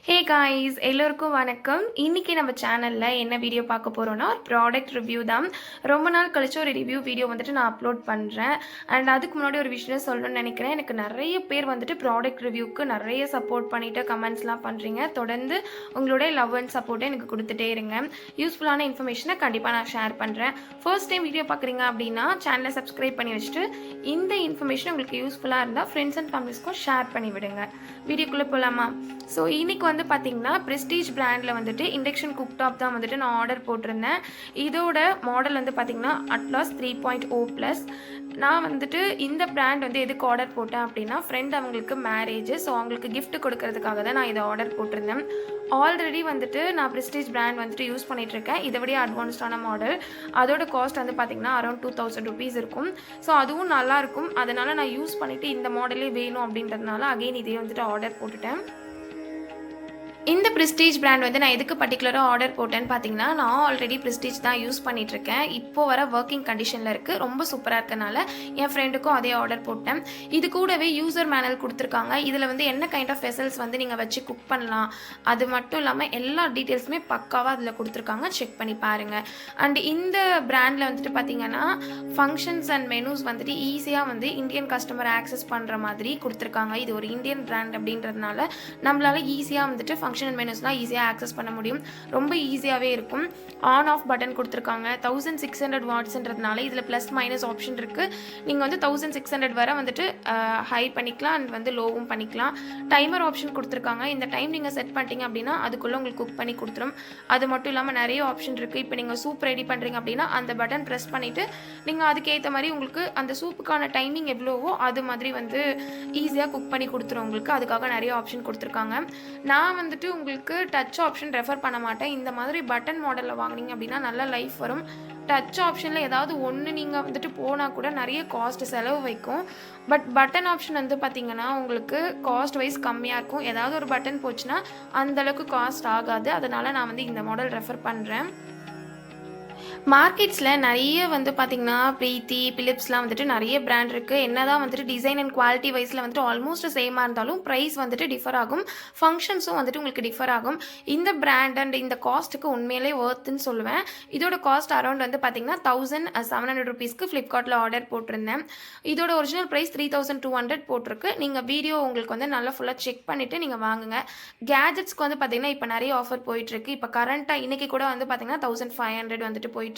Hey guys எல்லோருக்கும் வணக்கம். இன்றைக்கி நம்ம சேனலில் என்ன வீடியோ பார்க்க போகிறோன்னா ஒரு ப்ராடக்ட் ரிவ்யூ தான். ரொம்ப நாள் கழிச்சு ஒரு ரிவ்யூ வீடியோ வந்துட்டு நான் அப்லோட் பண்ணுறேன். அண்ட் அதுக்கு முன்னாடி ஒரு விஷயம் சொல்லணும்னு நினைக்கிறேன். எனக்கு நிறைய பேர் வந்துட்டு ப்ராடக்ட் ரிவ்யூக்கு நிறைய சப்போர்ட் பண்ணிவிட்டு கமெண்ட்ஸ்லாம் பண்ணுறீங்க. தொடர்ந்து உங்களுடைய லவ் அண்ட் சப்போர்ட்டை எனக்கு கொடுத்துட்டே இருங்க. யூஸ்ஃபுல்லான இன்ஃபர்மேஷனை கண்டிப்பாக நான் ஷேர் பண்ணுறேன். ஃபர்ஸ்ட் டைம் வீடியோ பார்க்குறீங்க அப்படின்னா சேனலை சப்ஸ்கிரைப் பண்ணி வச்சுட்டு இந்த இன்ஃபர்மேஷன் உங்களுக்கு யூஸ்ஃபுல்லாக இருந்தால் ஃப்ரெண்ட்ஸ் அண்ட் ஃபேமிலிஸ்க்கும் ஷேர் பண்ணி விடுங்க. வீடியோக்குள்ளே போகலாமா? ஸோ இன்றைக்கி வந்து பார்த்தீங்கன்னா ப்ரெஸ்டீஜ் பிராண்டில் வந்துட்டு இண்டக்ஷன் குக்டாப் தான் வந்துட்டு நான் ஆர்டர் போட்டிருந்தேன். இதோட மாடல் வந்து பார்த்திங்கன்னா அட்லாஸ் 3.0+. நான் வந்துட்டு இந்த பிராண்ட் வந்து எதுக்கு ஆர்டர் போட்டேன் அப்படின்னா ஃப்ரெண்ட் அவங்களுக்கு மேரேஜ், ஸோ அவங்களுக்கு கிஃப்ட் கொடுக்கறதுக்காக தான் நான் இதை ஆர்டர் போட்டிருந்தேன். ஆல்ரெடி வந்துட்டு நான் ப்ரெஸ்டீஜ் பிராண்ட் வந்துட்டு யூஸ் பண்ணிகிட்ருக்கேன். இதை விட அட்வான்ஸ்டான மாடல். அதோட காஸ்ட் வந்து பார்த்திங்கன்னா அரௌண்ட் 2000 rupees இருக்கும். ஸோ அதுவும் நல்லாயிருக்கும். அதனால் நான் யூஸ் பண்ணிவிட்டு இந்த மாடலே வேணும் அப்படின்றதுனால அகெயின் இதே வந்துட்டு ஆர்டர் போட்டுட்டேன். இந்த ப்ரெஸ்டீஜ் பிராண்ட் வந்து நான் எதுக்கு பர்டிகுலராக ஆர்டர் போட்டேன்னு பார்த்தீங்கன்னா, நான் ஆல்ரெடி ப்ரெஸ்டீஜ் தான் யூஸ் பண்ணிகிட்ருக்கேன். இப்போ வர ஒர்க்கிங் கண்டிஷனில் இருக்குது. ரொம்ப சூப்பராக இருக்கனால என் ஃப்ரெண்டுக்கும் அதே ஆர்டர் போட்டேன். இது கூடவே யூசர் மேனுவல் கொடுத்துருக்காங்க. இதில் வந்து என்ன கைண்ட் ஆஃப் வெசல்ஸ் வந்து நீங்கள் வச்சு குக் பண்ணலாம், அது மட்டும் இல்லாமல் எல்லா டீட்டெயில்ஸுமே பக்காவாக அதில் கொடுத்துருக்காங்க. செக் பண்ணி பாருங்கள். அண்ட் இந்த பிராண்டில் வந்துட்டு பார்த்தீங்கன்னா ஃபங்க்ஷன்ஸ் அண்ட் மெனூஸ் வந்துட்டு ஈஸியாக வந்து இந்தியன் கஸ்டமர் ஆக்சஸ் பண்ணுற மாதிரி கொடுத்துருக்காங்க. இது ஒரு இந்தியன் பிராண்ட் அப்படின்றதுனால நம்மளால் ஈஸியாக வந்துட்டு ஃபங்க்ஷன் அண்ட் மெனூஸ்லாம் ஈஸியாக ஆக்சஸ் பண்ண முடியும். ரொம்ப ஈஸியாகவே இருக்கும். ஆன் ஆஃப் பட்டன் கொடுத்துருக்காங்க. 1600 வாட்ஸ்ன்றதுனால இதில் ப்ளஸ் மைனஸ் ஆப்ஷன் இருக்குது. நீங்கள் வந்து 1600 வரை வந்துட்டு ஹை பண்ணிக்கலாம் அண்ட் வந்து லோவும் பண்ணிக்கலாம். டைமர் ஆப்ஷன் கொடுத்துருக்காங்க. இந்த டைம் நீங்கள் செட் பண்ணிட்டீங்க அப்படின்னா அதுக்குள்ளே உங்களுக்கு குக் பண்ணி கொடுத்துரும். அது மட்டும் இல்லாமல் நிறைய ஆப்ஷன் இருக்குது. இப்போ நீங்கள் சூப் ரெடி பண்ணுறீங்க அப்படின்னா அந்த பட்டன் ப்ரெஸ் பண்ணிவிட்டு நீங்கள் அதுக்கேற்ற மாதிரி உங்களுக்கு அந்த சூப்புக்கான டைமிங் எவ்வளவோ அது மாதிரி வந்து ஈஸியாக குக் பண்ணி கொடுத்துரும் உங்களுக்கு. அதுக்காக நிறைய ஆப்ஷன் கொடுத்துருக்காங்க. நான் வந்துட்டு உங்களுக்கு டச் ஆப்ஷன் ரெஃபர் பண்ண மாட்டேன். இந்த மாதிரி பட்டன் மாடலில் வாங்கினீங்க அப்படின்னா நல்ல லைஃப் வரும். டச் ஆப்ஷனில் ஏதாவது ஒன்று நீங்கள் வந்துட்டு போனால் கூட நிறைய காஸ்ட் செலவு வைக்கும். பட் பட்டன் ஆப்ஷன் வந்து பார்த்திங்கன்னா உங்களுக்கு காஸ்ட் வைஸ் கம்மியாக இருக்கும். ஏதாவது ஒரு பட்டன் போச்சுன்னா அந்தளவுக்கு காஸ்ட் ஆகாது. அதனால் நான் வந்து இந்த மாடல் ரெஃபர் பண்ணுறேன். மார்க்கெட்ஸில் நிறைய வந்து பார்த்திங்கன்னா ப்ரீத்தி, பிலிப்ஸ்லாம் வந்துட்டு நிறைய பிராண்ட் இருக்குது. என்ன தான் வந்துட்டு டிசைன் அண்ட் குவாலிட்டி வைஸில் வந்துட்டு ஆல்மோஸ்ட் சேமாக இருந்தாலும் ப்ரைஸ் வந்துட்டு டிஃபர் ஆகும். ஃபங்க்ஷன்ஸும் வந்துட்டு உங்களுக்கு டிஃபர் ஆகும். இந்த பிராண்ட் அண்ட் இந்த காஸ்ட்டுக்கு உண்மையிலே ஒர்த்துன்னு சொல்லுவேன். இதோட காஸ்ட் அரௌண்ட் வந்து பார்த்திங்கன்னா 1700 rupeesக்கு ஃப்ளிப்கார்ட்டில் ஆர்டர் போட்டிருந்தேன். இதோட ஒரிஜினல் ப்ரைஸ் 3200 போட்டிருக்கு. நீங்கள் வீடியோ உங்களுக்கு வந்து நல்லா ஃபுல்லாக செக் பண்ணிவிட்டு நீங்கள் வாங்குங்க. கேஜெட்ஸ்க்கு வந்து பார்த்திங்கன்னா இப்போ நிறைய ஆஃபர் போயிட்டுருக்கு. இப்போ கரண்ட்டாக இன்றைக்கி கூட வந்து பார்த்திங்கன்னா 1500 வந்துட்டு போயிட்டுருக்கு.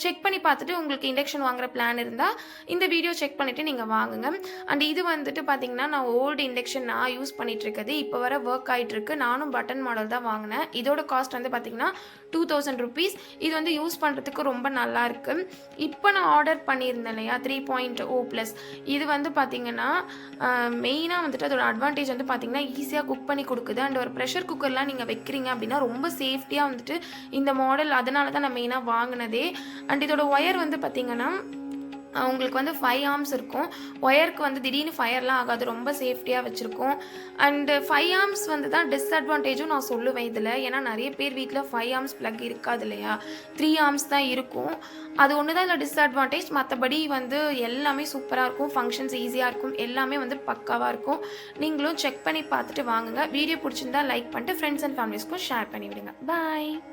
செக் பண்ணி பார்த்துட்டு உங்களுக்கு இண்டக்ஷன் வாங்குற பிளான் இருந்தால் இந்த வீடியோ செக் பண்ணிவிட்டு நீங்கள் வாங்குங்க. அண்ட் இது வந்துட்டு பார்த்தீங்கன்னா நான் ஓல்டு இண்டக்ஷன் நான் யூஸ் பண்ணிகிட்டு இருக்குது. இப்போ வர ஒர்க் ஆகிட்டு இருக்கு. நானும் பட்டன் மாடல் தான் வாங்கினேன். இதோட காஸ்ட் வந்து பார்த்திங்கன்னா 2000 rupees. இது வந்து யூஸ் பண்ணுறதுக்கு ரொம்ப நல்லா இருக்குது. இப்போ நான் ஆர்டர் பண்ணியிருந்தேன் இல்லையா 3.0+, இது வந்து பார்த்திங்கன்னா மெயினாக வந்துட்டு அதோட அட்வான்டேஜ் வந்து பார்த்திங்கன்னா ஈஸியாக குக் பண்ணி கொடுக்குது. அண்ட் ஒரு ப்ரெஷர் குக்கர்லாம் நீங்கள் வைக்கிறீங்க அப்படின்னா ரொம்ப சேஃப்டியாக வந்துட்டு இந்த மாடல் அதனால தான் நான் மெயினாக வாங்கினதே. அண்ட் இதோட ஒயர் வந்து பார்த்திங்கன்னா உங்களுக்கு வந்து 5 arms இருக்கும். ஒயருக்கு வந்து திடீர்னு ஃபயர்லாம் ஆகாது. ரொம்ப சேஃப்டியாக வச்சுருக்கோம். அண்டு 5 arms வந்து தான் டிஸ்அட்வான்டேஜும் நான் சொல்லுவேன் இதில். ஏன்னா நிறைய பேர் வீட்டில் 5 arms ப்ளக் இருக்காது இல்லையா, 3 arms தான் இருக்கும். அது ஒன்று தான் இதில் டிஸ்அட்வான்டேஜ். மற்றபடி வந்து எல்லாமே சூப்பராக இருக்கும். ஃபங்க்ஷன்ஸ் ஈஸியாக இருக்கும். எல்லாமே வந்து பக்காவாக இருக்கும். நீங்களும் செக் பண்ணி பார்த்துட்டு வாங்குங்க. வீடியோ பிடிச்சிருந்தா லைக் பண்ணிட்டு ஃப்ரெண்ட்ஸ் அண்ட் ஃபேமிலிஸ்க்கும் ஷேர் பண்ணி விடுங்க. பாய்.